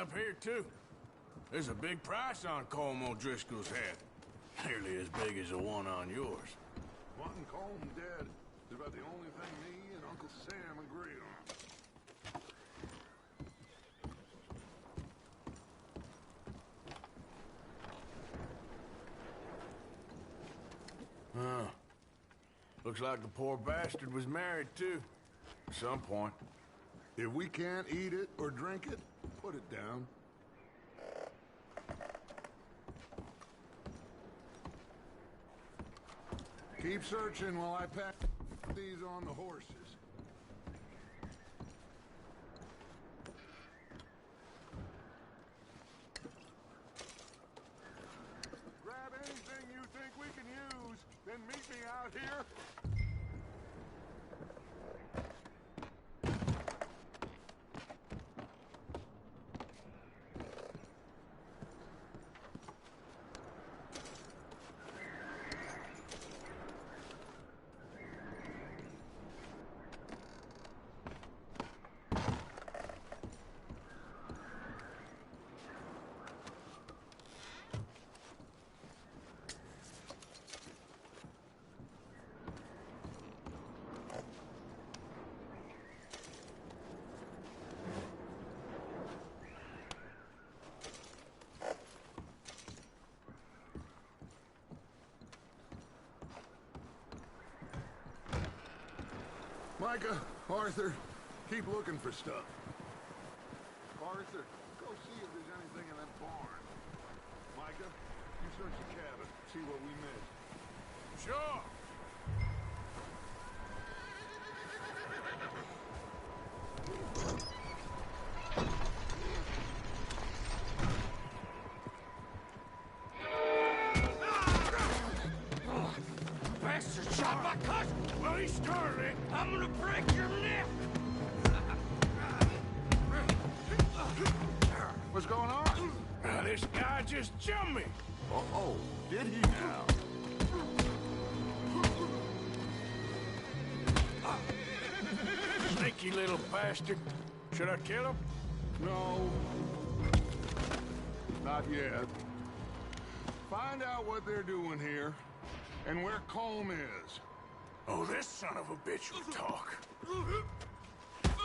up here, too. There's a big price on Colm O'Driscoll's head. Nearly as big as the one on yours. Wanting Colm dead is about the only thing me and Uncle Sam agree on. Huh. Looks like the poor bastard was married, too. At some point. If we can't eat it or drink it, put it down. Keep searching while I pack these on the horses. Grab anything you think we can use, then meet me out here. Micah, Arthur, keep looking for stuff. Arthur, go see if there's anything in that barn. Micah, you search the cabin, see what we missed. Sure. Bastard shot my cousin! Well, he started it. I'm gonna break your neck! What's going on? This guy just jumped me. Oh, did he now? Sneaky little bastard. Should I kill him? No. Not yet. Find out what they're doing here, and where Colm is. Oh, this son of a bitch will talk.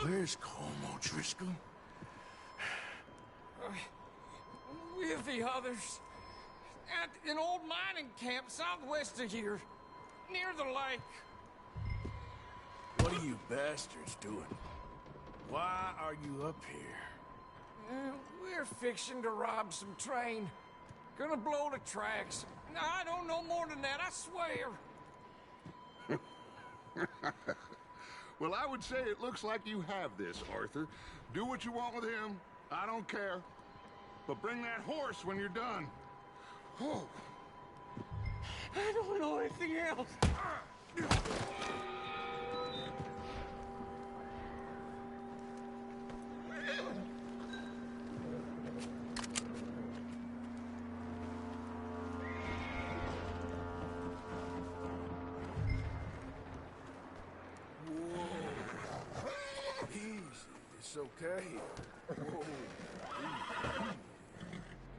Where's Colm O'Driscoll? With the others. At an old mining camp southwest of here. Near the lake. What are you bastards doing? Why are you up here? We're fixing to rob some train. Gonna blow the tracks. I don't know more than that, I swear. Well, I would say it looks like you have this, Arthur. Do what you want with him. I don't care. But bring that horse when you're done. Oh. I don't know anything else. It's okay. Whoa.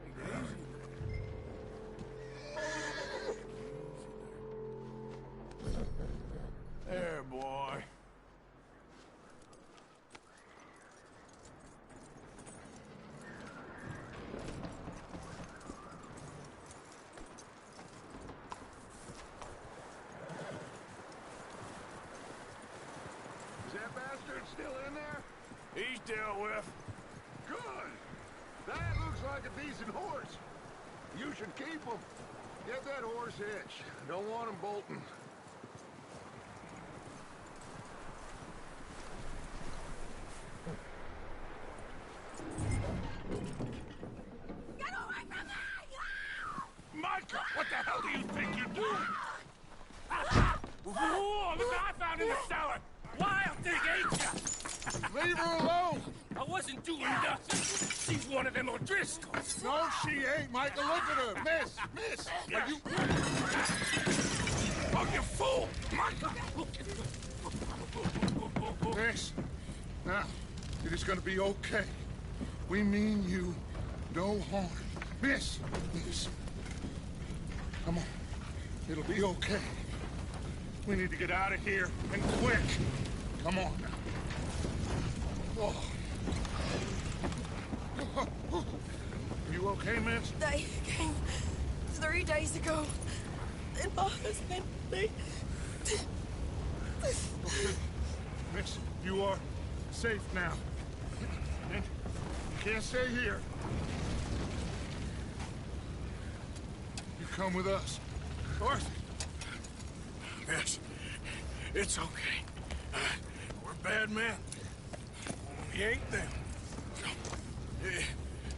Take it easy. There, boy. Is that bastard still in there? He's dealt with. Good. That looks like a decent horse. You should keep him. Get that horse hitched. Don't want him bolting. Get away from me! Micah, what the hell do you think you're doing? Whoa, look what I found in the cellar! Wild thing, ain't ya? Leave her alone! I wasn't doing nothing. She's one of them O'Driscolls. No, she ain't, Micah. Look at her. Miss! Are you... Oh, you fool! Micah! Miss. Now, it is gonna be okay. We mean you no harm. Miss! Come on. It'll be okay. We need to get out of here, and quick. Come on now. Oh. You okay, miss? They came 3 days ago. And my husband, Miss, you are safe now. And you can't stay here. You come with us. Arthur! Yes, it's okay. We're bad men. We ain't them.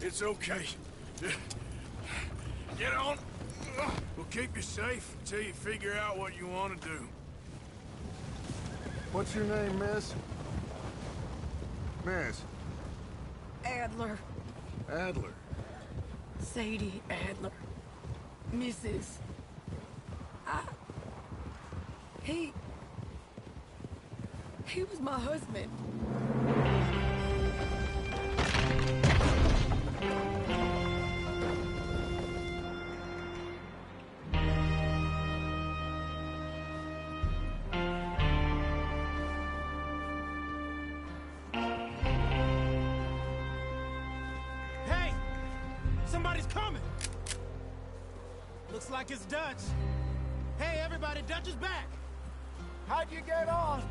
It's okay. Get on. We'll keep you safe until you figure out what you want to do. What's your name, miss? Miss? Adler. Adler. Sadie Adler. Mrs. He was my husband. Hey! Somebody's coming! Looks like it's Dutch. Hey, everybody, Dutch is back! How'd you get on?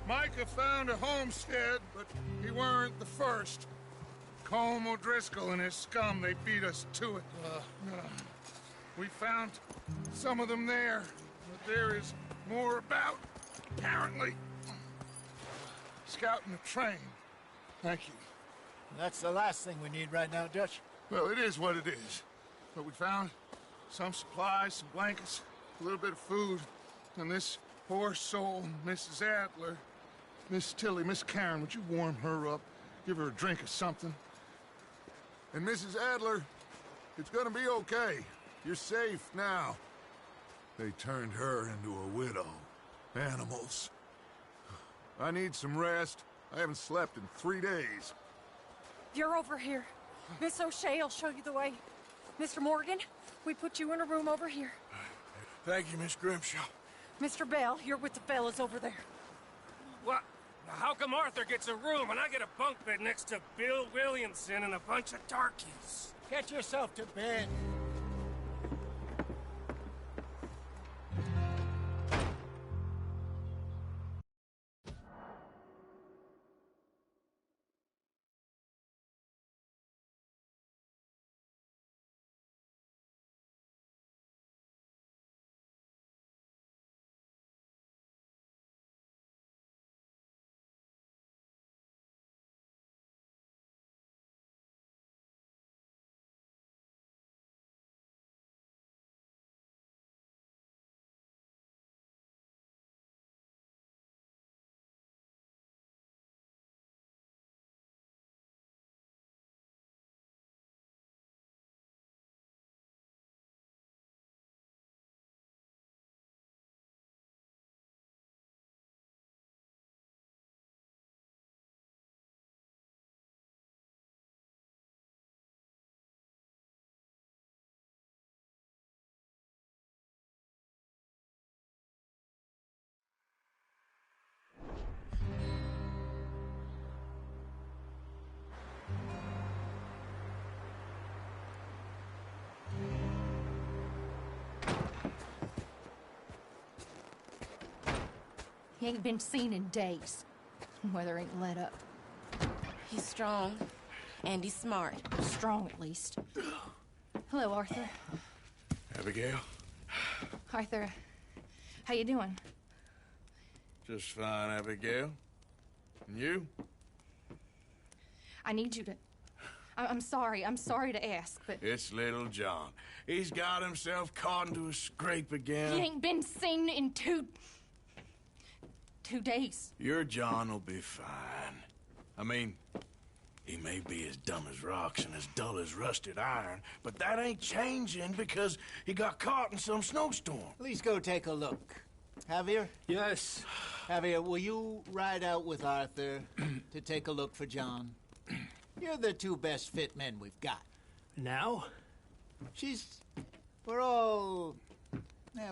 Micah found a homestead, but he weren't the first. Colm O'Driscoll and his scum, they beat us to it. We found some of them there, but there is more about, apparently. Scouting the train. Thank you. That's the last thing we need right now, Dutch. Well, it is what it is. But we found some supplies, some blankets, a little bit of food, and this poor soul, Mrs. Adler, Miss Tilly, Miss Karen, would you warm her up? Give her a drink or something? And Mrs. Adler, it's gonna be okay. You're safe now. They turned her into a widow. Animals. I need some rest. I haven't slept in 3 days. You're over here. Miss O'Shea will show you the way. Mr. Morgan, we put you in a room over here. Thank you, Miss Grimshaw. Mr. Bell, you're with the fellas over there. What? How come Arthur gets a room and I get a bunk bed next to Bill Williamson and a bunch of darkies? Get yourself to bed. He ain't been seen in days. Weather ain't let up. He's strong, and he's smart. Strong, at least. Hello, Arthur. Abigail? Arthur, how you doing? Just fine, Abigail. And you? I need you to... I'm sorry to ask, but... It's little John. He's got himself caught into a scrape again. He ain't been seen in two days. Your John will be fine. I mean, he may be as dumb as rocks and as dull as rusted iron, but that ain't changing because he got caught in some snowstorm. Please go take a look. Javier? Yes. Javier, will you ride out with Arthur to take a look for John? You're the two best fit men we've got. Now?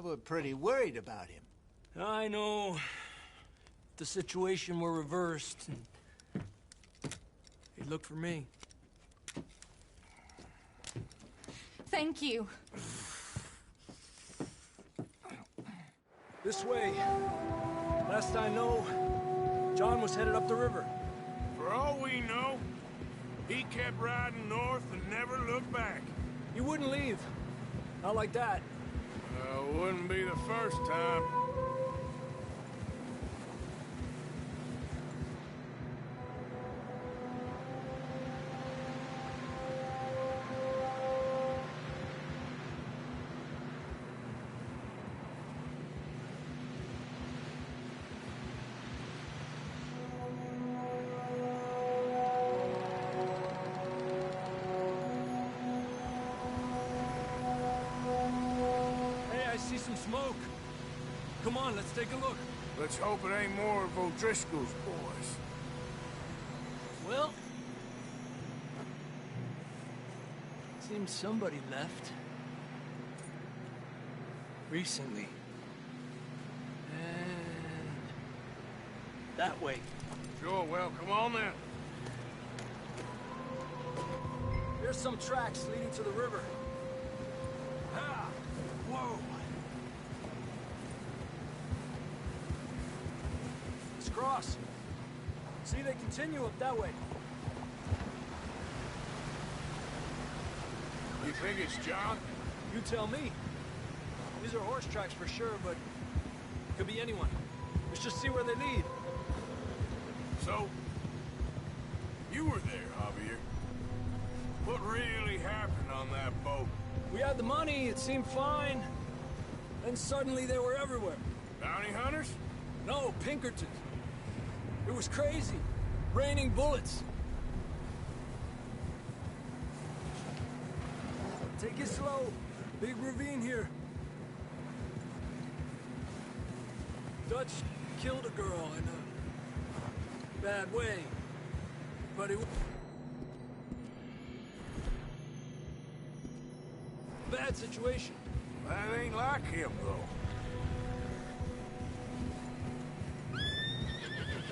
We're pretty worried about him. I know. If the situation were reversed, and he'd look for me. Thank you. This way. Last I know, John was headed up the river. For all we know, he kept riding north and never looked back. He wouldn't leave. Not like that. Wouldn't be the first time. Smoke. Come on, let's take a look. Let's hope it ain't more of O'Driscoll's boys. Well, seems somebody left. Recently. And that way. Sure, well, come on then. There's some tracks leading to the river. Ah! Whoa! Cross. See, they continue up that way. You think it's John? You tell me. These are horse tracks for sure, but could be anyone. Let's just see where they lead. So, you were there, Javier. What really happened on that boat? We had the money, it seemed fine. Then suddenly they were everywhere. Bounty hunters? No, Pinkertons. It was crazy. Raining bullets. Take it slow. Big ravine here. Dutch killed a girl in a bad way. But it was a bad situation. That ain't like him, though.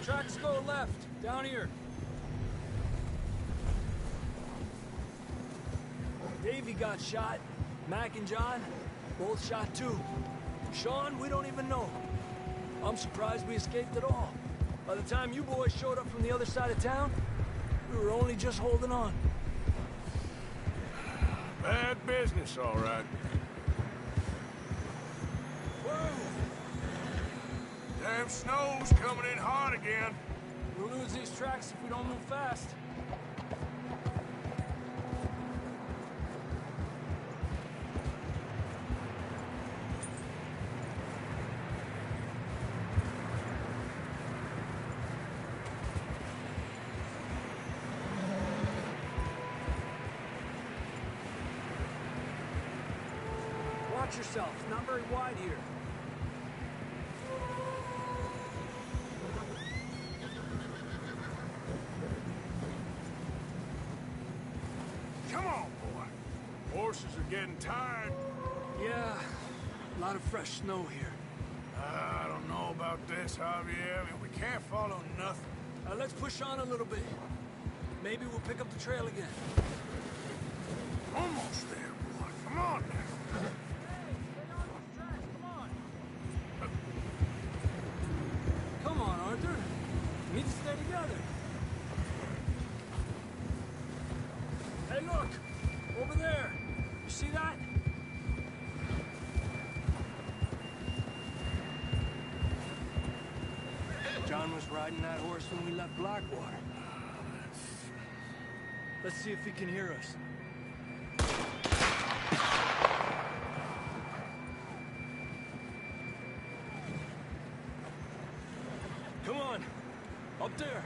Tracks go left, down here. Davey got shot. Mac and John, both shot too. Sean, we don't even know. I'm surprised we escaped at all. By the time you boys showed up from the other side of town, we were only just holding on. Bad business, all right. Whoa! Damn snow's coming in hot again. We'll lose these tracks if we don't move fast. Watch yourself. It's not very wide here. Come on, boy. Horses are getting tired. Yeah, a lot of fresh snow here. I don't know about this, Javier. I mean, we can't follow nothing. Let's push on a little bit. Maybe we'll pick up the trail again. Almost there, boy. Come on now. Come on, Arthur. We need to stay together. Hey, look! Over there! You see that? John was riding that horse when we left Blackwater. Let's see if he can hear us. Come on! Up there!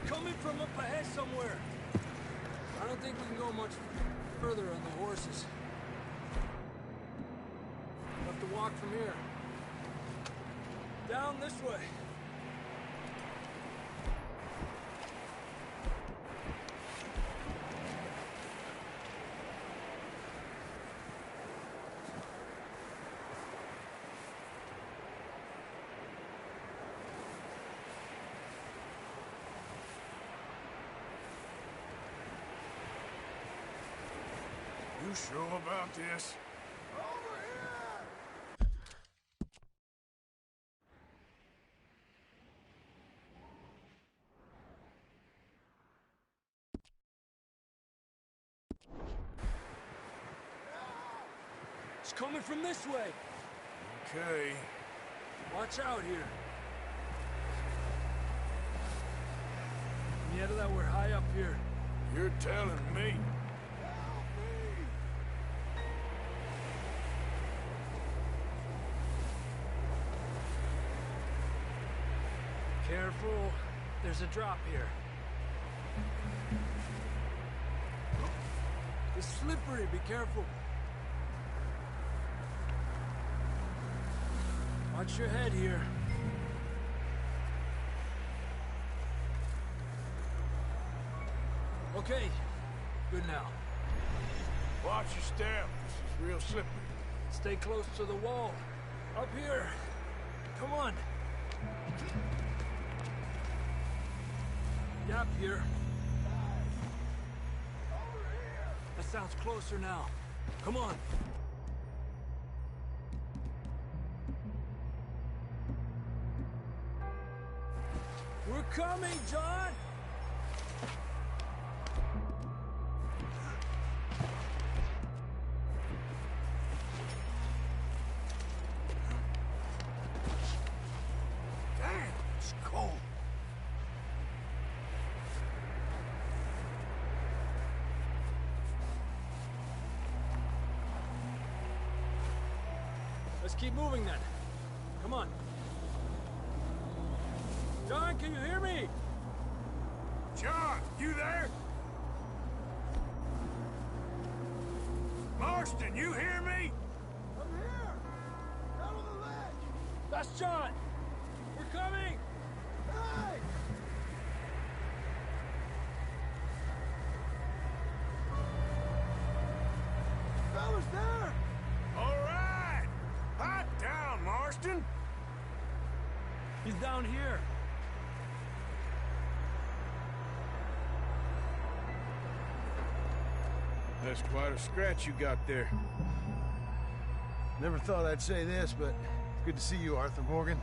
Coming from up ahead somewhere. I don't think we can go much further on the horses. We'll have to walk from here. Down this way. You sure about this? Over here! It's coming from this way. Okay. Watch out here. Yeah, that we're high up here. You're telling me. Careful. There's a drop here. It's slippery. Be careful. Watch your head here. Okay. Good now. Watch your step. This is real slippery. Stay close to the wall. Up here. Come on. Gap here. That sounds closer now. Come on. We're coming, John! Damn, it's cold. Let's keep moving then. Come on. John, can you hear me? John, you there? Marston, you hear me? I'm here! Out on the ledge! That's John! We're coming! Hey! Fellas there! All right. Hot down, Marston. He's down here. That's quite a scratch you got there. Never thought I'd say this, but it's good to see you, Arthur Morgan.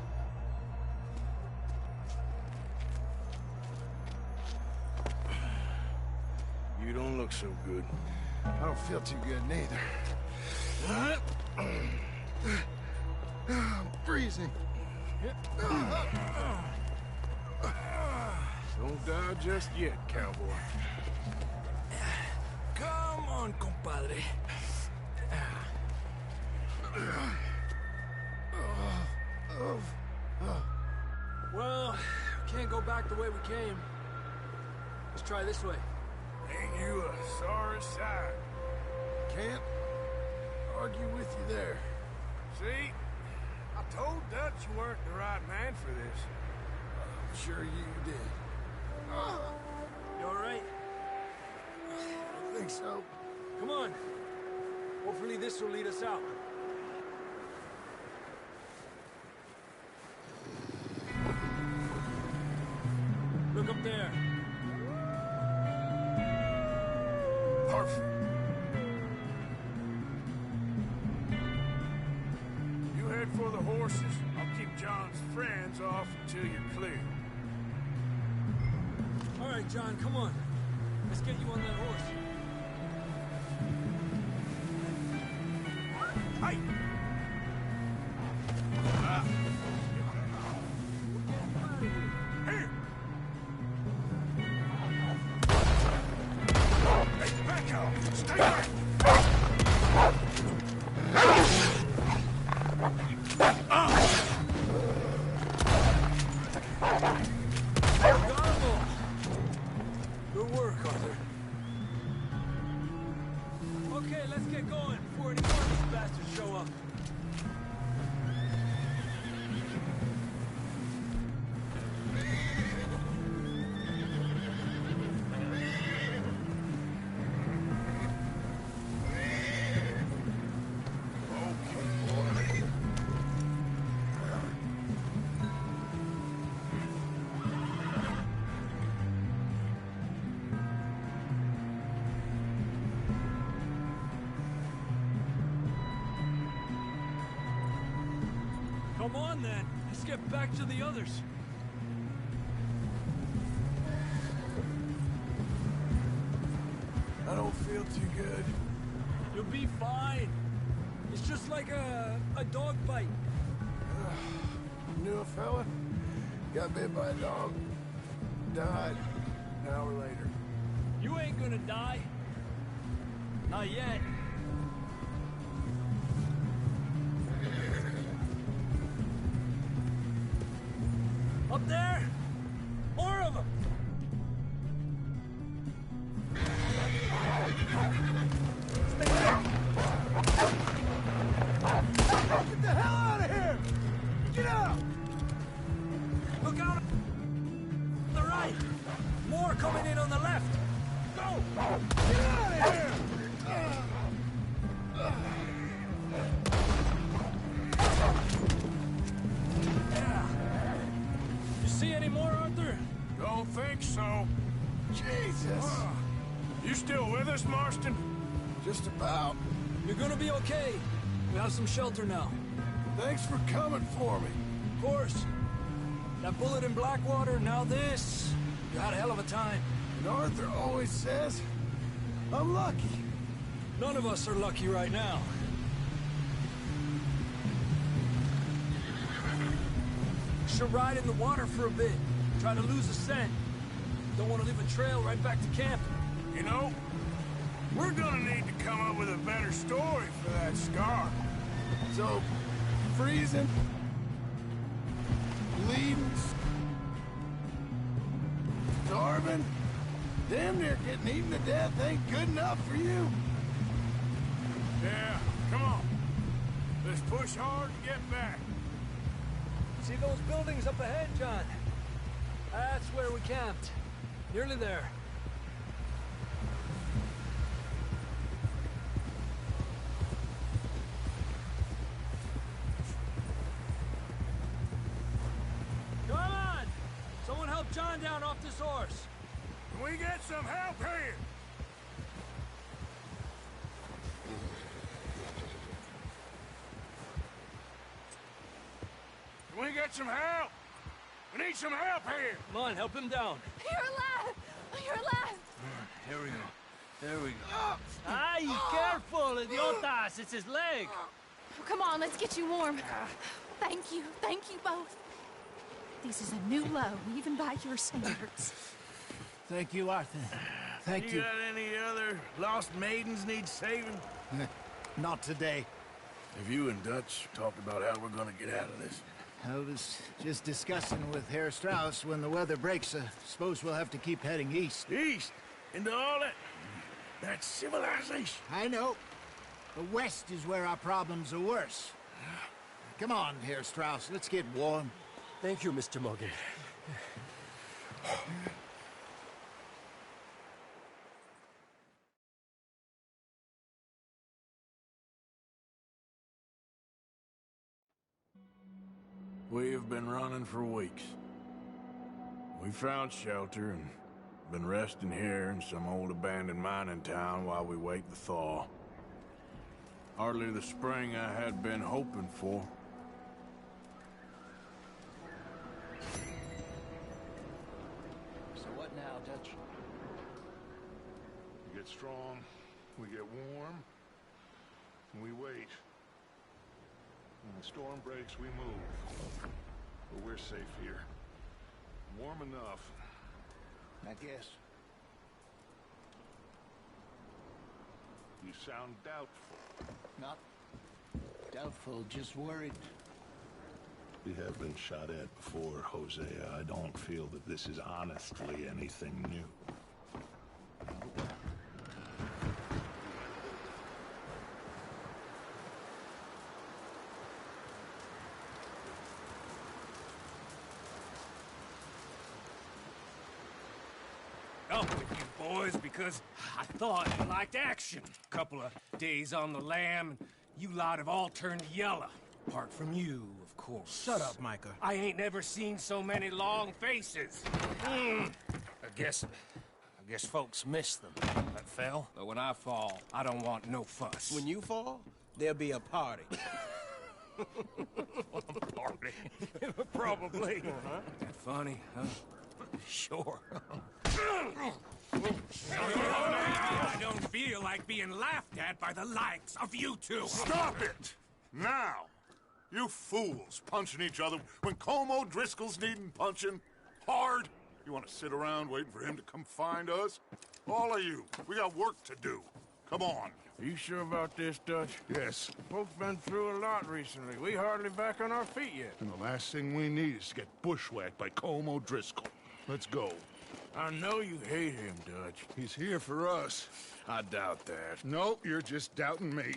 You don't look so good. I don't feel too good, neither. I'm freezing. Don't die just yet, cowboy. Come on, compadre. Well, we can't go back the way we came. Let's try this way. Ain't you a sorry sight? Can't argue with you there. See? I told Dutch you weren't the right man for this. I'm sure you did. You all right? I think so. Come on. Hopefully this will lead us out. Look up there. Perfect. You head for the horses. I'll keep John's friends off until you're clear. All right, John, come on. Let's get you on that horse. Hey! Here! Hey, back out! Stay back! Got 'em all. Good work, Arthur. Okay, let's get going before any more of these bastards show up. Come on, then. Let's get back to the others. I don't feel too good. You'll be fine. It's just like a dog bite. Knew a fella? Got bit by a dog. Died an hour later. You ain't gonna die. Not yet. Up there? More of them! Get the hell out of here! Get out! Look out! On the right! More coming in on the left! Go! Get out of here! Yeah. You see any more, Arthur? Don't think so. Jesus. You still with us, Marston? Just about. You're gonna be okay. We have some shelter now. Thanks for coming for me. Of course. That bullet in Blackwater, now this. You had a hell of a time. And Arthur always says, I'm lucky. None of us are lucky right now. Should ride in the water for a bit. Try to lose a scent. Don't want to leave a trail right back to camp. You know, we're gonna need to come up with a better story for that scar. So, freezing, bleeding, starving, damn near getting eaten to death ain't good enough for you. Yeah, come on. Let's push hard and get back. See those buildings up ahead, John? That's where we camped. Nearly there. Come on! Someone help John down off this horse. Can we get some help here? Can we get some help? We need some help here. Come on, help him down. You're alive! You're alive! Here we go. There we go. Ay, careful, idiotas! It's his leg! Oh, come on, let's get you warm. Thank you both. This is a new low, even by your standards. Thank you, Arthur. Thank you. Got any other lost maidens need saving? Not today. Have you and Dutch talked about how we're gonna get out of this? I was just discussing with Herr Strauss when the weather breaks. Suppose we'll have to keep heading east. East? Into all that... That's civilization. I know. The west is where our problems are worse. Come on, Herr Strauss. Let's get warm. Thank you, Mr. Morgan. We have been running for weeks. We found shelter and been resting here in some old abandoned mining town while we wait the thaw. Hardly the spring I had been hoping for. So what now, Dutch? We get strong, we get warm, and we wait. When the storm breaks, we move. But we're safe here. Warm enough. I guess. You sound doubtful. Not doubtful, just worried. We have been shot at before, Hosea. I don't feel that this is honestly anything new. up with you boys because I thought you liked action. Couple of days on the lam, and you lot have all turned yellow. Apart from you, of course. Shut up, Micah. I ain't never seen so many long faces. I guess folks miss them. That fell. But when I fall, I don't want no fuss. When you fall, there'll be a party. Party? Probably. That funny, huh? Sure. I don't feel like being laughed at by the likes of you two. Stop it! Now! You fools punching each other when Como Driscoll's needing punching hard. You want to sit around waiting for him to come find us? All of you, we got work to do. Come on. Are you sure about this, Dutch? Yes. Folks been through a lot recently. We hardly back on our feet yet. And the last thing we need is to get bushwhacked by Como Driscoll. Let's go. I know you hate him, Dutch. He's here for us. I doubt that. Nope, you're just doubting me.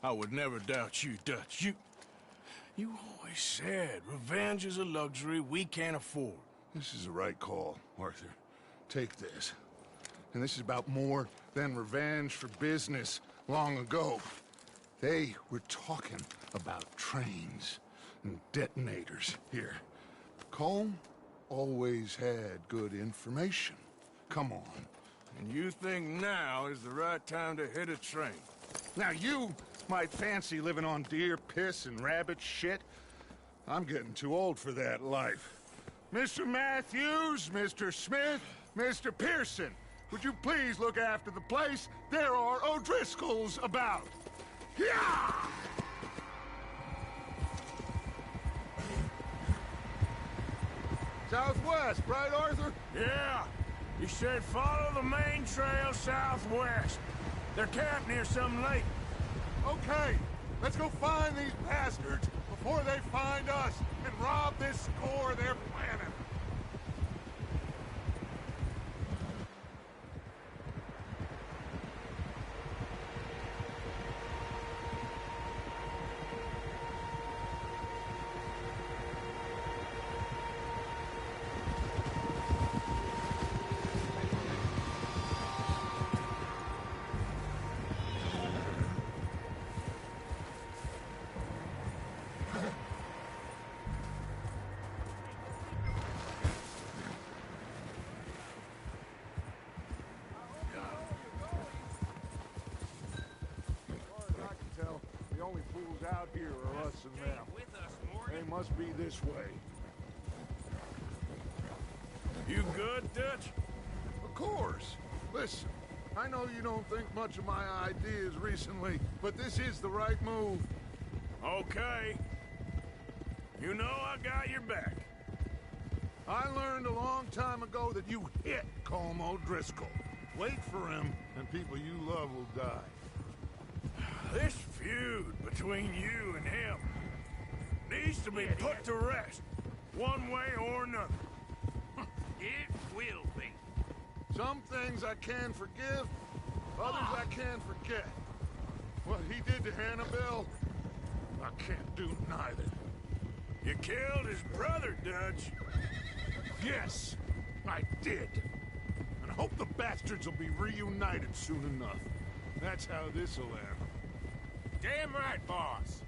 I would never doubt you, Dutch. You always said revenge is a luxury we can't afford. This is the right call, Arthur. Take this. And this is about more than revenge for business long ago. They were talking about trains and detonators here. Colm always had good information. Come on. And you think now is the right time to hit a train? Now you might fancy living on deer piss and rabbit shit. I'm getting too old for that life. Mr. Matthews, Mr. Smith, Mr. Pearson, would you please look after the place? There are O'Driscolls about. Yeah! Southwest, right, Arthur? Yeah. He said follow the main trail southwest. They're camped near some lake. Okay, let's go find these bastards before they find us and rob this score they're planning. Only fools out here are us and them. They must be this way. You good, Dutch? Of course. Listen, I know you don't think much of my ideas recently, but this is the right move. Okay. You know I got your back. I learned a long time ago that you hit Como Driscoll. Wait for him, and people you love will die. This feud between you and him needs to be put to rest, one way or another. It will be. Some things I can forgive, others I can't forget. What he did to Annabelle, I can't do neither. You killed his brother, Dutch. Yes, I did. And I hope the bastards will be reunited soon enough. That's how this'll end. Damn right, boss.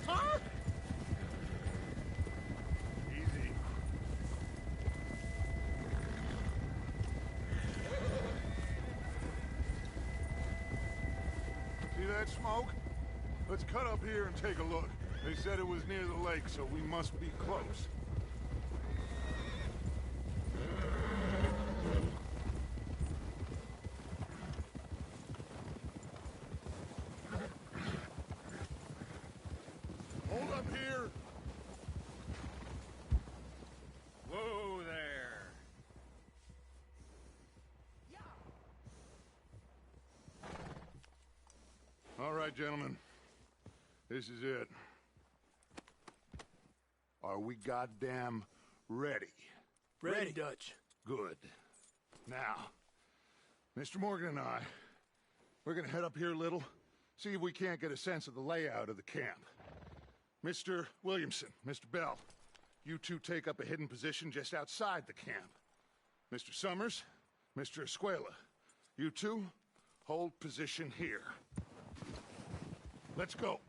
Huh? Easy. See that smoke? Let's cut up here and take a look. They said it was near the lake, so we must be close. Hold up here. Whoa there. All right, gentlemen. This is it. Are we goddamn ready? Ready, Dutch. Good. Now, Mr. Morgan and I, we're gonna head up here a little, see if we can't get a sense of the layout of the camp. Mr. Williamson, Mr. Bell, you two take up a hidden position just outside the camp. Mr. Summers, Mr. Escuela, you two, hold position here. Let's go.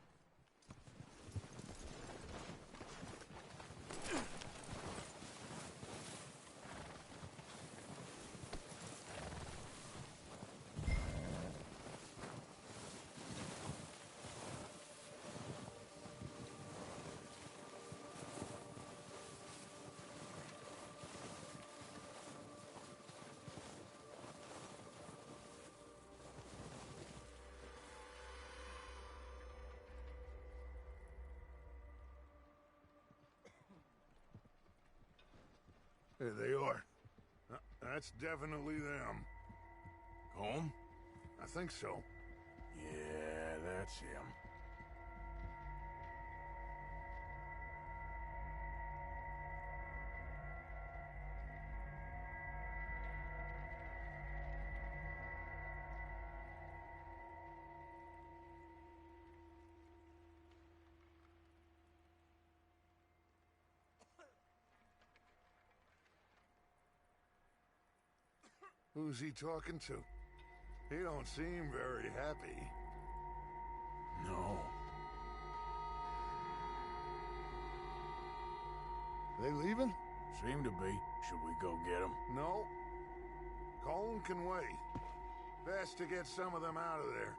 There they are. That's definitely them. Home? I think so. Yeah, that's him. Who's he talking to? He don't seem very happy. No. They leaving? Seem to be. Should we go get them? No. Colm can wait. Best to get some of them out of there.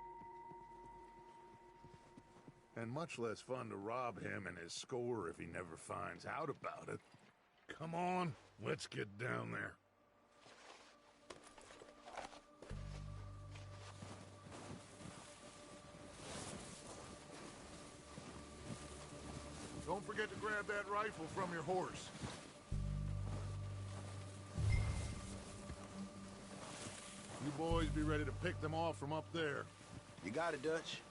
And much less fun to rob him and his score if he never finds out about it. Come on, let's get down there. Don't forget to grab that rifle from your horse. You boys be ready to pick them off from up there. You got it, Dutch.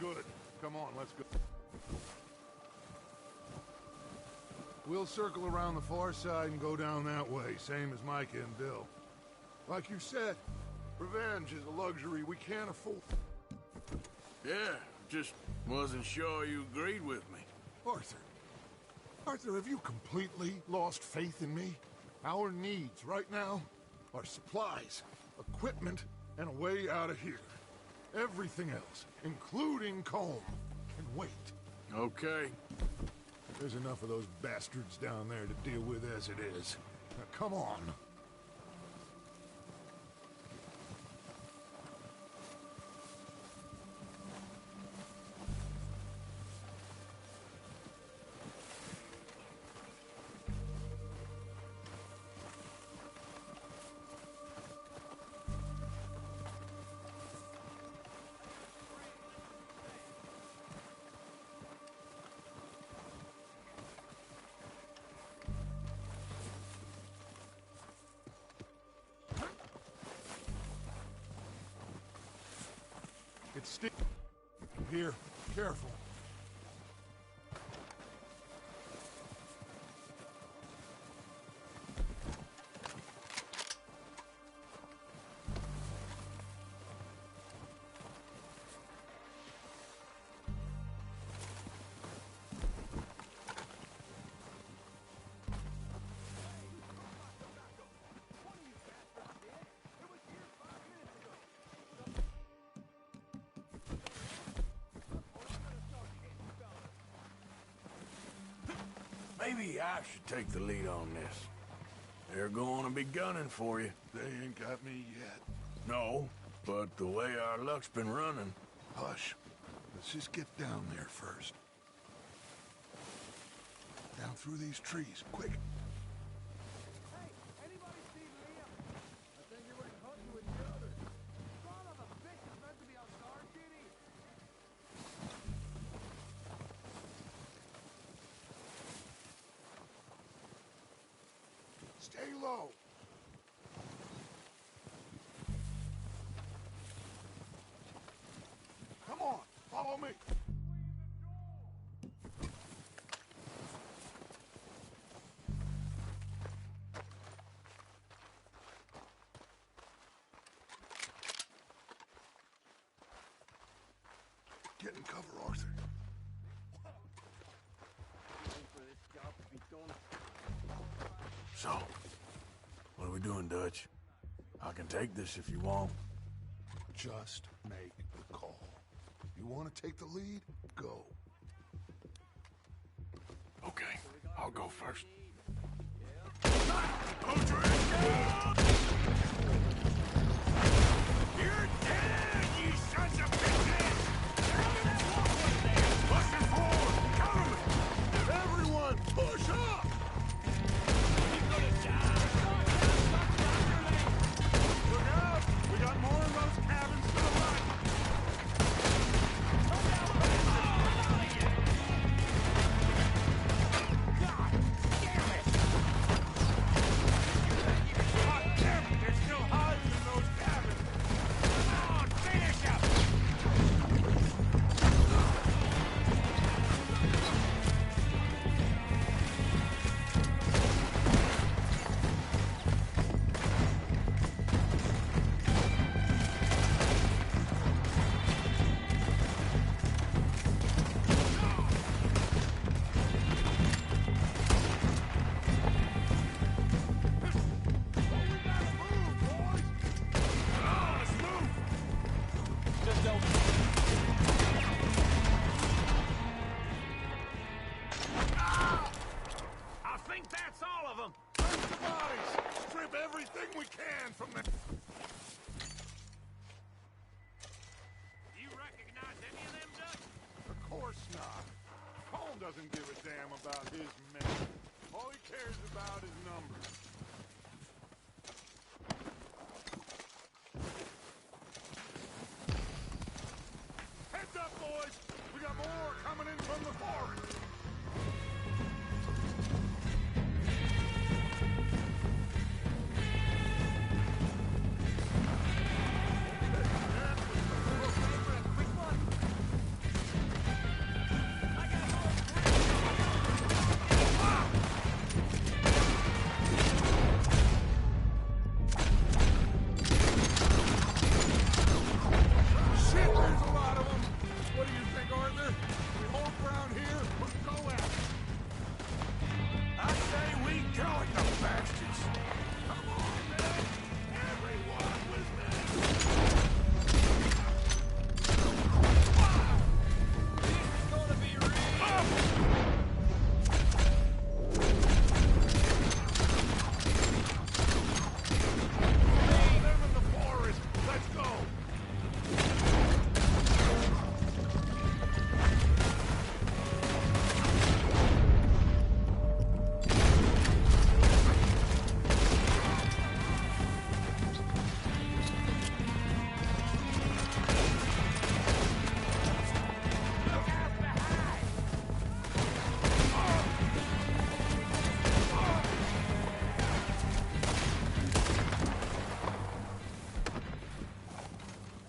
Good. Come on, let's go. We'll circle around the far side and go down that way, same as Micah and Bill. Like you said, revenge is a luxury we can't afford. Yeah, just wasn't sure you agreed with me. Arthur. Arthur, have you completely lost faith in me? Our needs right now are supplies, equipment, and a way out of here. Everything else, including Colm, can wait. Okay. There's enough of those bastards down there to deal with as it is. Now, come on. It's still here. Careful. Maybe I should take the lead on this. They're going to be gunning for you. They ain't got me yet. No, but the way our luck's been running... Hush. Let's just get down there first. Down through these trees, quick. Hey, anybody see Liam? I think he went hunting with the others. Son of a bitch is meant to be on Star City. Stay low. Come on, follow me. Get in cover, Arthur. So, what are we doing, Dutch? I can take this if you want. Just make the call. You want to take the lead? Go. Okay, I'll go first. You're dead, you sons of bitches! Pushing forward! Cover me! Everyone, push up! You're gonna die! Look out! We got more of those cabins to the right! God damn it! God damn it! They're still hiding in those cabins! Come on, finish up! I think that's all of them! Search the bodies! Strip everything we can from them! You recognize any of them, Dutch? Of course not. Colm doesn't give a damn about his men. All he cares about is numbers. Heads up, boys! We got more coming in from the forest! Shit, there's a lot of them! What do you think, Arthur? We hold ground here, or go at it? I say we go at the bastards! Come on, man! Everyone with me! This is gonna be real! Them in the forest! Let's go!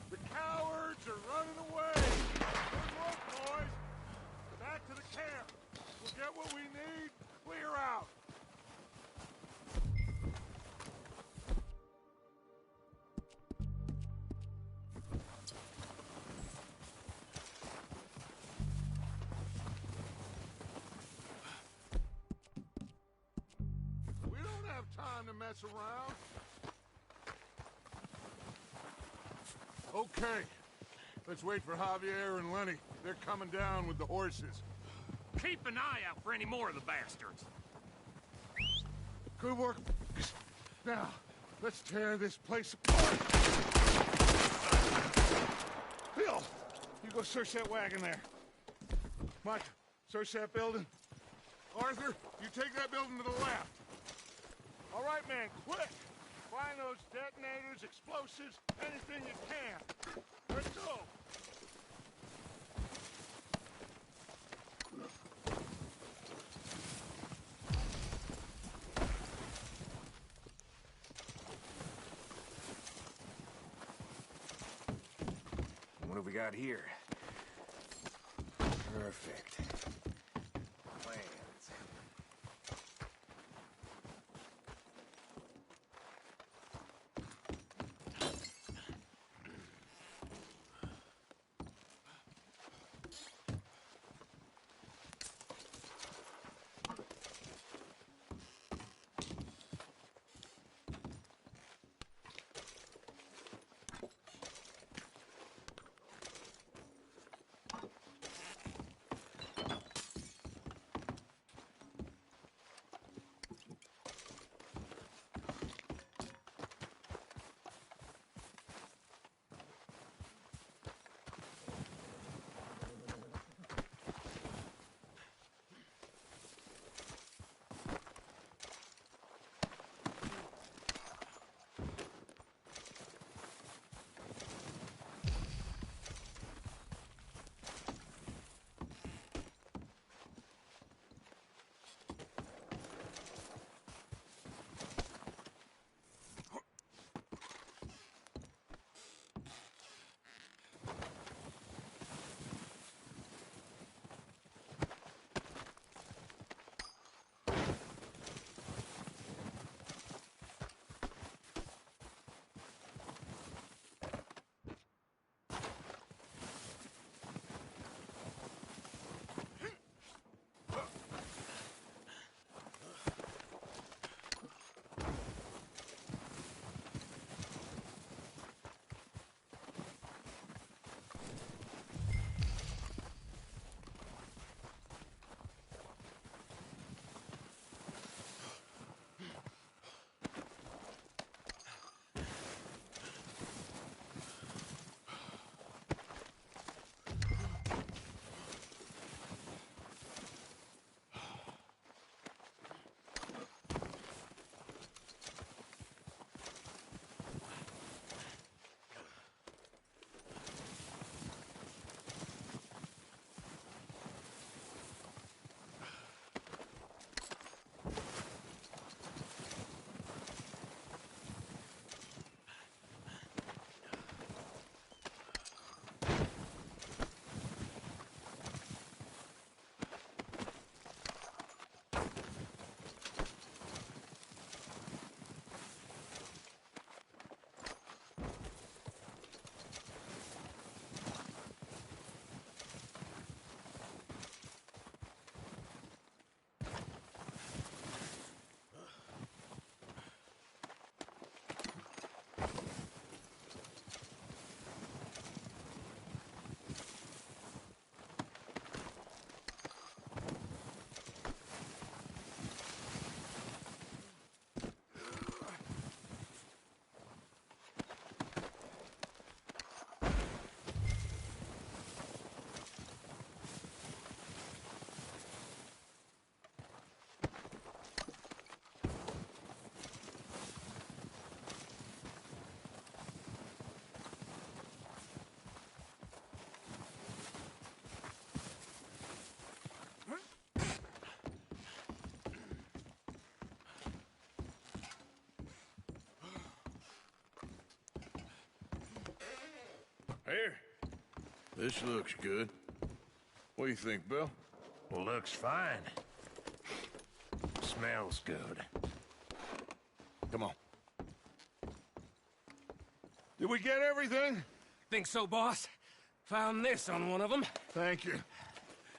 The cowards are running away! Good work, boys! Back to the camp! We'll get what we need, clear out! We don't have time to mess around. Okay. Let's wait for Javier and Lenny. They're coming down with the horses. Keep an eye out for any more of the bastards. Good work. Now, let's tear this place apart. Bill, you go search that wagon there. Mike, search that building. Arthur, you take that building to the left. All right, man, quick. Find those detonators, explosives, anything you can. Let's go. What have we got here? Perfect. Plans. Here. This looks good. What do you think, Bill? Looks fine. Smells good. Come on. Did we get everything? Think so, boss? Found this on one of them. Thank you.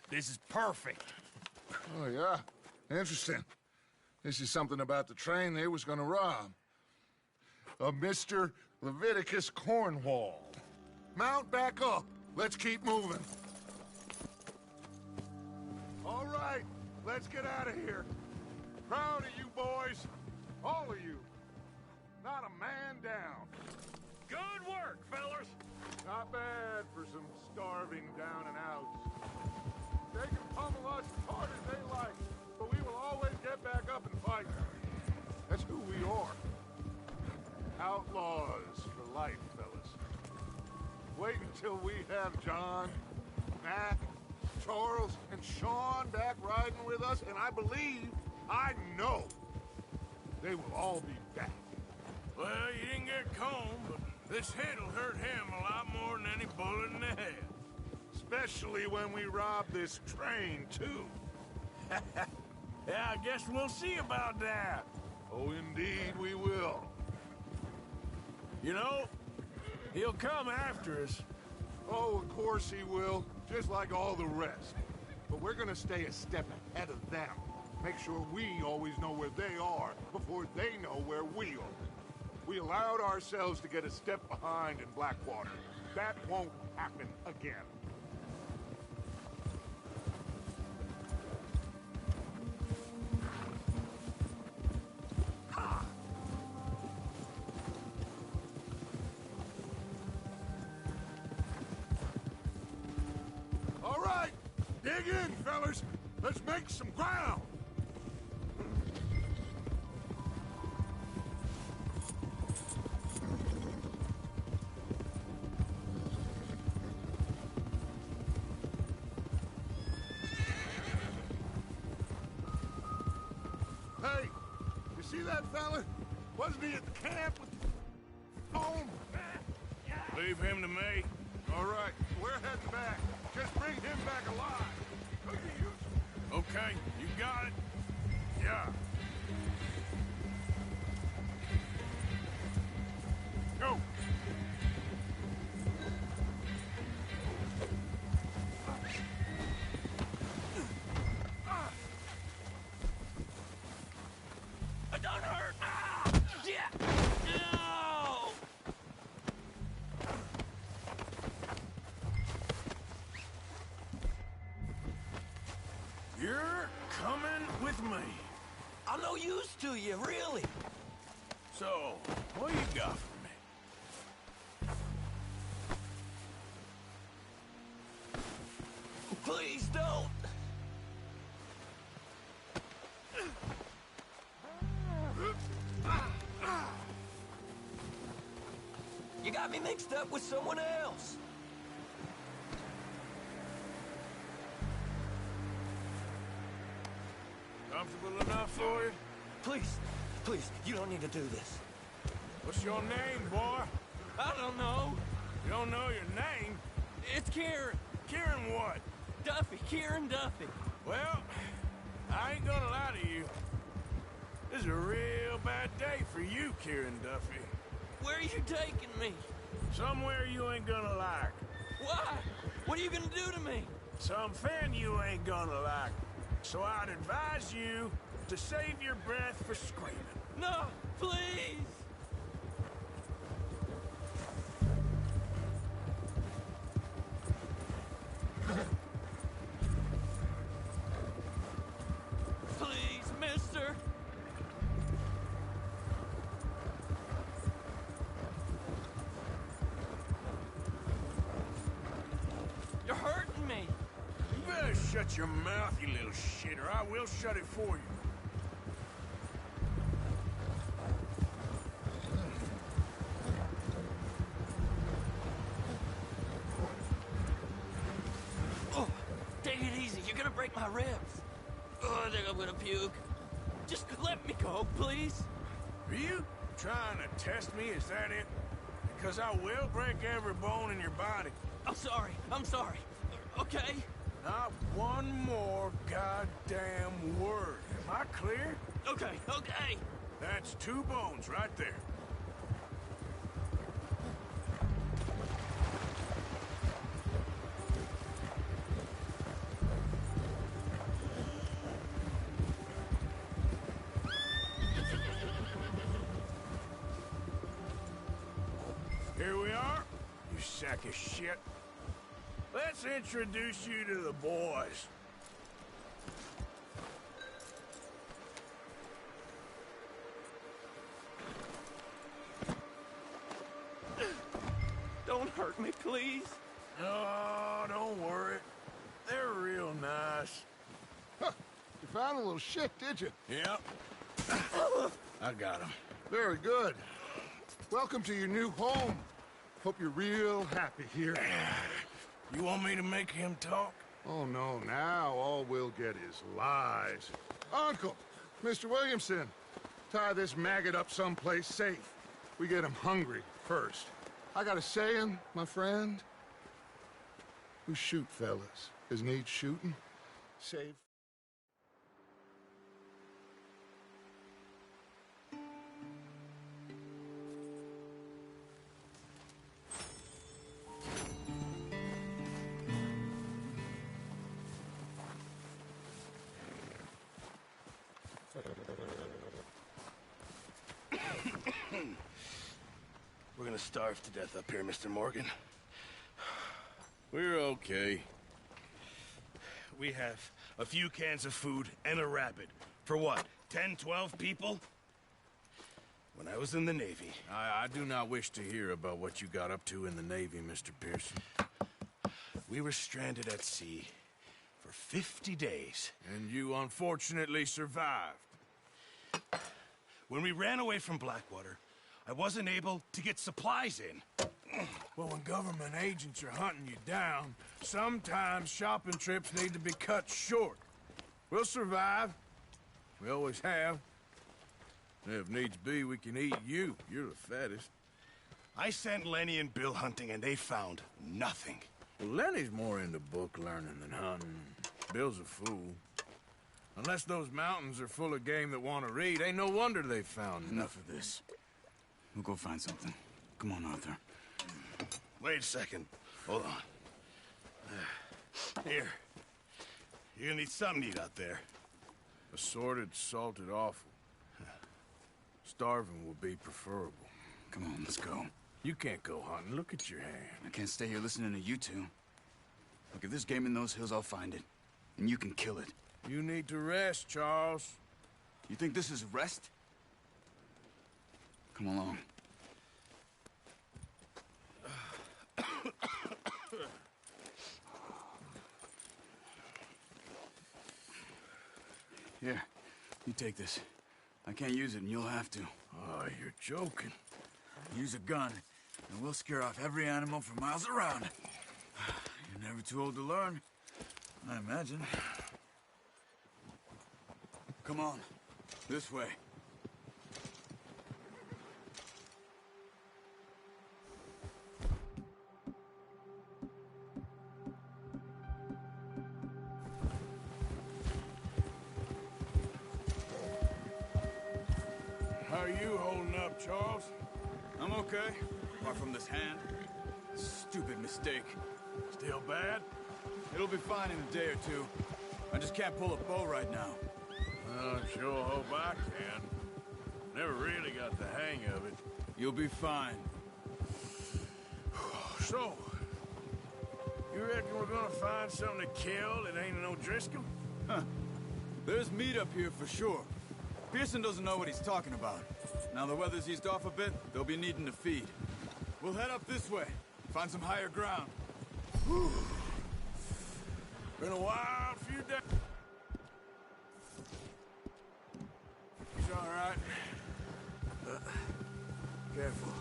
This is perfect. Oh, yeah? Interesting. This is something about the train they was gonna rob. A Mr. Leviticus Cornwall. Mount back up. Let's keep moving. All right, let's get out of here. Proud of you boys. All of you. Not a man down. Good work, fellas. Not bad for some starving down and outs. They can pummel us as hard as they like, but we will always get back up and fight. That's who we are. Outlaws for life, fellas. Wait until we have John, Mac, Charles, and Sean back riding with us, and I believe, I know, they will all be back. Well, you didn't get Combe, but this hit'll hurt him a lot more than any bullet in the head. Especially when we rob this train, too. Yeah, I guess we'll see about that. Oh, indeed we will. You know, he'll come after us. Oh, of course he will, just like all the rest. But we're gonna stay a step ahead of them. Make sure we always know where they are before they know where we are. We allowed ourselves to get a step behind in Blackwater. That won't happen again. Ha! All right, dig in, fellas. Let's make some ground. Hey, you see that fella? Wasn't he at the camp with the phone? Leave him to me. All right, we're heading back. Just bring him back alive. Could be useful. Okay, you got it. Yeah. Go. I done hurt. Ah! Yeah. No! You're coming with me. I'm no use to you, really. So, what you got for me? Please don't. You got me mixed up with someone else. Comfortable enough for you? Please, you don't need to do this. What's your name, boy? I don't know. You don't know your name? It's Kieran. Kieran what? Duffy. Kieran Duffy. Well, I ain't gonna lie to you. This is a real bad day for you, Kieran Duffy. Where are you taking me? Somewhere you ain't gonna like. Why? What are you gonna do to me? Something you ain't gonna like. So I'd advise you to save your breath for screaming. No, please. Please, mister. You're hurting me. You better shut your mouth, you little shit, or I will shut it for you. Oh, take it easy. You're gonna break my ribs. Oh, I think I'm gonna puke. Just let me go, please. Are you trying to test me? Is that it? Because I will break every bone in your body. I'm sorry. I'm sorry. Okay? Not one more goddamn word. Am I clear? Okay, okay. That's 2 bones right there. Here we are, you sack of shit. Let's introduce you to the boys. Don't hurt me, please. Oh, don't worry. They're real nice. Huh. You found a little shit, did you? Yep. I got him. Very good. Welcome to your new home. Hope you're real happy here. You want me to make him talk? Oh, no, now all we'll get is lies. Uncle, Mr. Williamson, tie this maggot up someplace safe. We get him hungry first. I got a saying, my friend. We shoot fellas as needs shooting. Save. We're gonna starve to death up here, Mr. Morgan. We're okay. We have a few cans of food and a rabbit. For what, 10, 12 people? When I was in the Navy... I do not wish to hear about what you got up to in the Navy, Mr. Pearson. We were stranded at sea for 50 days. And you unfortunately survived. When we ran away from Blackwater, I wasn't able to get supplies in. Well, when government agents are hunting you down, sometimes shopping trips need to be cut short. We'll survive. We always have. If needs be, we can eat you. You're the fattest. I sent Lenny and Bill hunting, and they found nothing. Well, Lenny's more into book learning than hunting. Bill's a fool. Unless those mountains are full of game that want to read, ain't no wonder they found Enough of this. We'll go find something. Come on, Arthur. Wait a second. Hold on. Here. You're gonna need something to eat out there. Assorted, salted offal. Starving will be preferable. Come on, let's go. You can't go hunting. Look at your hand. I can't stay here listening to you two. Look, if there's game in those hills, I'll find it. And you can kill it. You need to rest, Charles. You think this is rest? Come along. Here, you take this. I can't use it, and you'll have to. Oh, you're joking. Use a gun, and we'll scare off every animal for miles around. You're never too old to learn, I imagine. Come on, this way. How are you holding up, Charles? I'm okay, apart from this hand. Stupid mistake. Still bad? It'll be fine in a day or two. I just can't pull a bow right now. I sure hope I can. Never really got the hang of it. You'll be fine. So, you reckon we're gonna find something to kill that ain't no Driscoll? Huh. There's meat up here for sure. Pearson doesn't know what he's talking about. Now the weather's eased off a bit, they'll be needing to feed. We'll head up this way, find some higher ground. Whew. Been a wild few days. He's all right. Careful.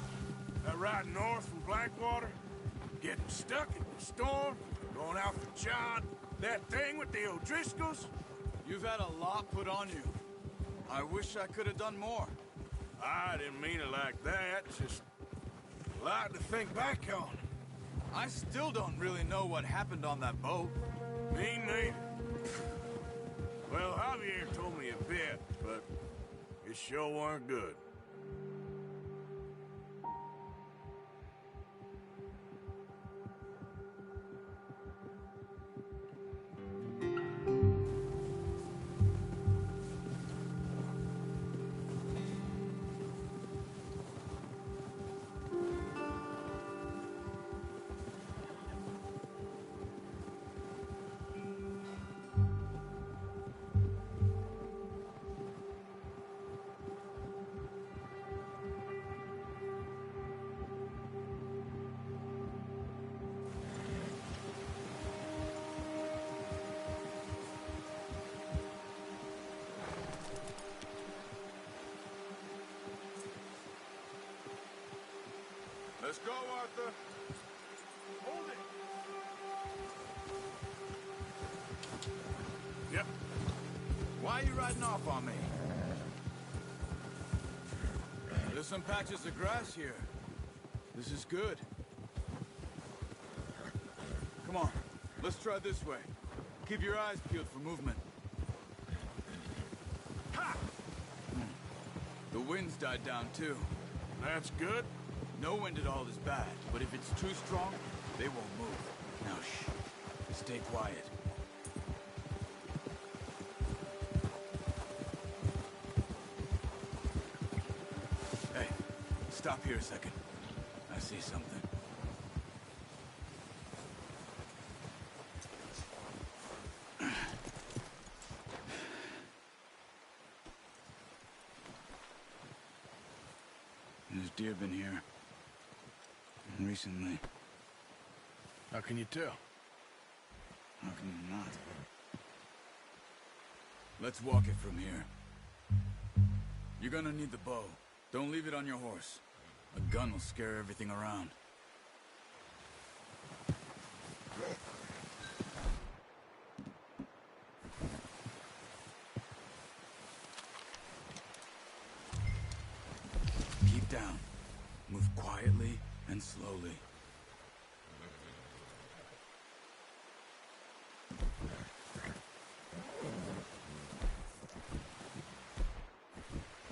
That ride north from Blackwater, getting stuck in the storm, going out for John, that thing with the O'Driscolls. You've had a lot put on you. I wish I could have done more. I didn't mean it like that. Just lot to think back on. I still don't really know what happened on that boat. Me neither. Well, Javier told me a bit, but it sure weren't good. Let's go, Arthur. Hold it. Yep. Why are you riding off on me? There's some patches of grass here. This is good. Come on, let's try this way. Keep your eyes peeled for movement. Ha! The wind's died down too. That's good. No wind at all is bad, but if it's too strong, they won't move. Now shh. Stay quiet. Hey, stop here a second. I see something. There's deer been here. Recently. How can you tell? How can you not? Let's walk it from here. You're gonna need the bow. Don't leave it on your horse. A gun will scare everything around. Keep down. Move quietly and slowly.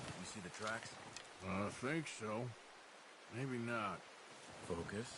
You see the tracks? I think so. Maybe not. Focus.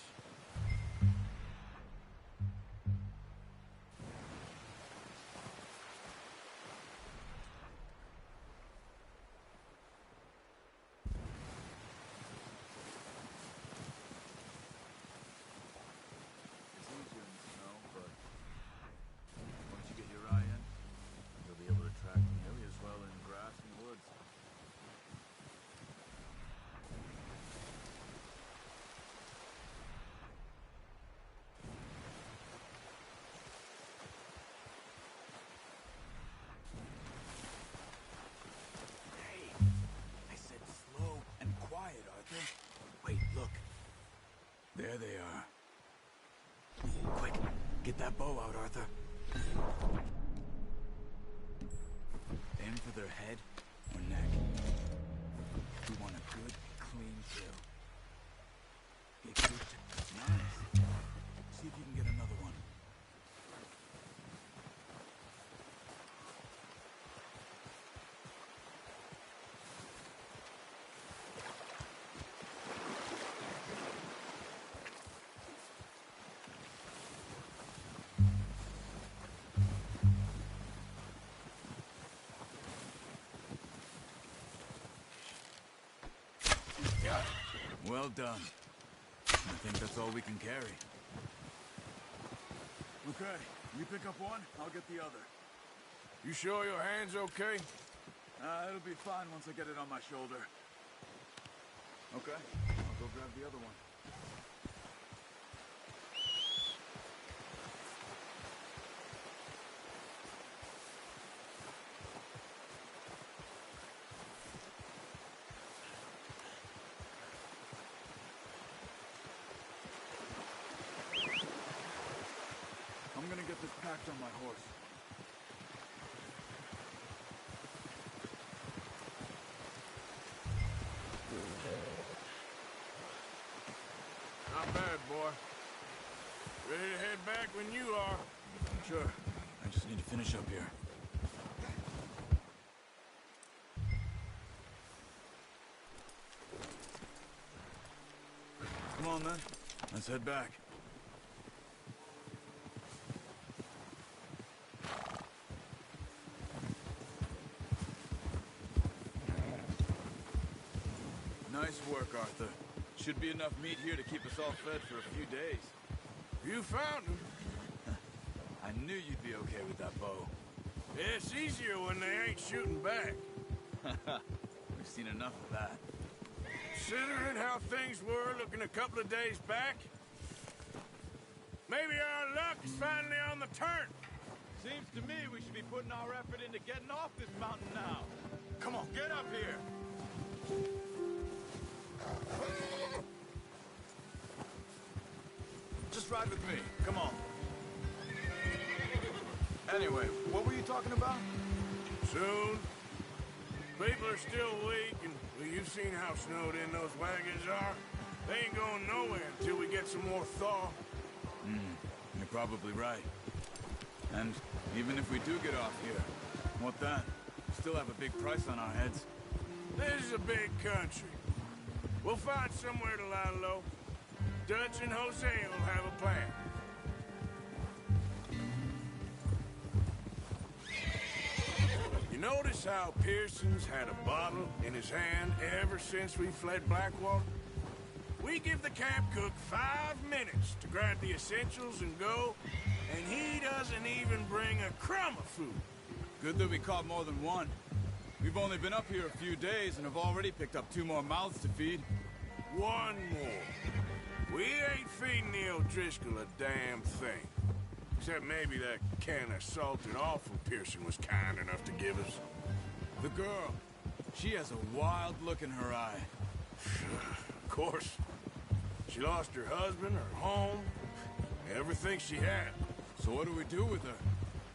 Wait, look. There they are. Quick, get that bow out, Arthur. Aim for their head or neck. We want a good, clean kill. Get good. Nice. See if you can get another one. Well done. I think that's all we can carry. Okay, you pick up one, I'll get the other. You sure your hand's okay? It'll be fine once I get it on my shoulder. Okay, I'll go grab the other one. I'm gonna get this packed on my horse. Not bad, boy. Ready to head back when you are. Sure. I just need to finish up here. Come on, then. Let's head back. Nice work, Arthur. Should be enough meat here to keep us all fed for a few days. You found him. I knew you'd be okay with that bow. It's easier when they ain't shooting back. We've seen enough of that. Considering how things were looking a couple of days back, maybe our luck is finally on the turn. Seems to me we should be putting our effort into getting off this mountain now. Come on, get up here! Just ride with me. Come on. Anyway, what were you talking about? Soon. People are still weak, and well, you've seen how snowed in those wagons are. They ain't going nowhere until we get some more thaw. You're probably right. And even if we do get off here, what then? We still have a big price on our heads. This is a big country. We'll find somewhere to lie low. Dutch and Jose will have a plan. You notice how Pearson's had a bottle in his hand ever since we fled Blackwater? We give the camp cook 5 minutes to grab the essentials and go, and he doesn't even bring a crumb of food. Good that we caught more than one. We've only been up here a few days and have already picked up 2 more mouths to feed. 1 more. We ain't feeding the O'Driscoll a damn thing. Except maybe that can of salted offal Pearson was kind enough to give us. The girl. She has a wild look in her eye. Of course. She lost her husband, her home, everything she had. So what do we do with her?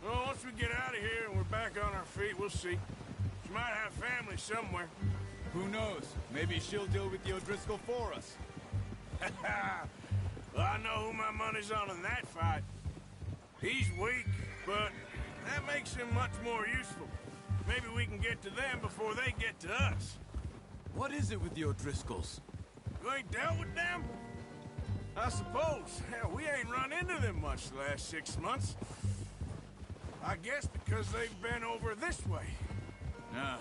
Well, once we get out of here and we're back on our feet, we'll see. She might have family somewhere. Who knows? Maybe she'll deal with the O'Driscoll for us. Well, I know who my money's on in that fight. He's weak, but that makes him much more useful. Maybe we can get to them before they get to us. What is it with the O'Driscolls? You ain't dealt with them? I suppose. Hell, we ain't run into them much the last 6 months. I guess because they've been over this way. Yeah.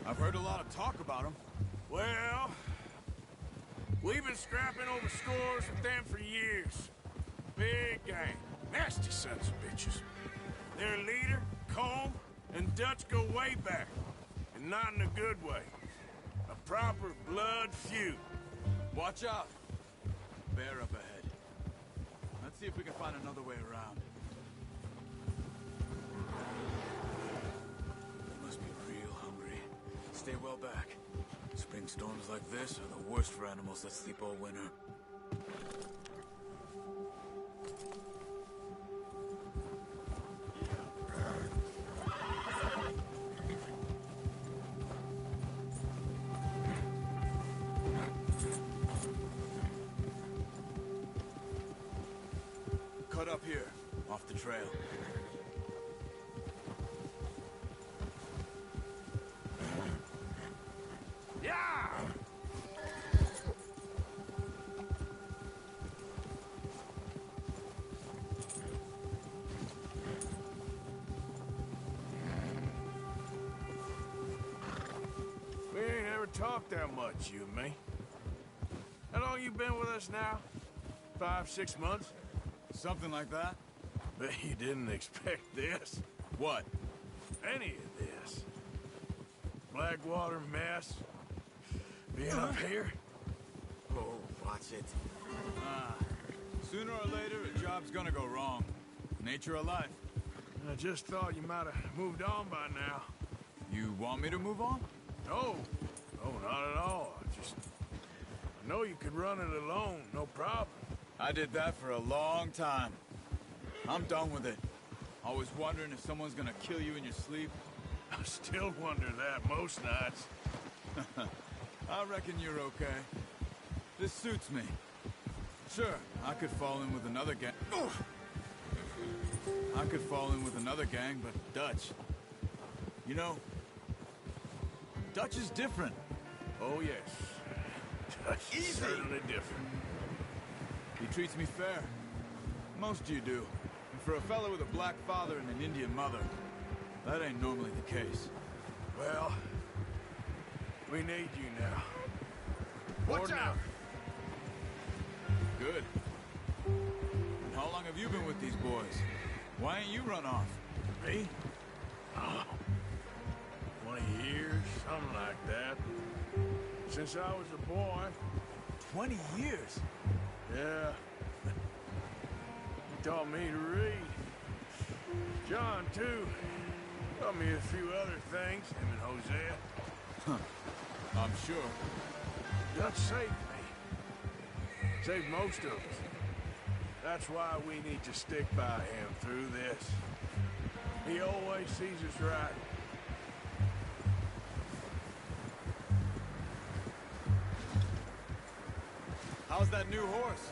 I've heard a lot of talk about them. Well, we've been scrapping over scores with them for years. Big gang. Nasty sons of bitches. Their leader, Combe, and Dutch go way back. And not in a good way. A proper blood feud. Watch out. Bear up ahead. Let's see if we can find another way around. They must be real hungry. Stay well back. Spring storms like this are the worst for animals that sleep all winter. Cut up here, off the trail. Yeah! We ain't ever talked that much, you and me. How long you been with us now? 5, 6 months? Something like that? Bet you didn't expect this. What? Any of this. Blackwater mess. Being up here. Oh, watch it. Sooner or later, a job's gonna go wrong. Nature of life. I just thought you might have moved on by now. You want me to move on? No. No, not at all. I know you could run it alone, no problem. I did that for a long time. I'm done with it. Always wondering if someone's gonna kill you in your sleep. I still wonder that most nights. I reckon you're okay. This suits me. Sure, I could fall in with another gang. I could fall in with another gang, but Dutch. You know, Dutch is different. Oh, yes. Dutch is certainly different. He treats me fair. Most of you do. And for a fellow with a black father and an Indian mother, that ain't normally the case. Well, we need you now. Watch out! Good. And how long have you been with these boys? Why ain't you run off? Me? Oh, 20 years, something like that. Since I was a boy. 20 years? Yeah. He taught me to read. John, too. Taught me a few other things, him and Hosea. Huh. I'm sure. Dutch saved me. Saved most of us. That's why we need to stick by him through this. He always sees us right. How's that new horse?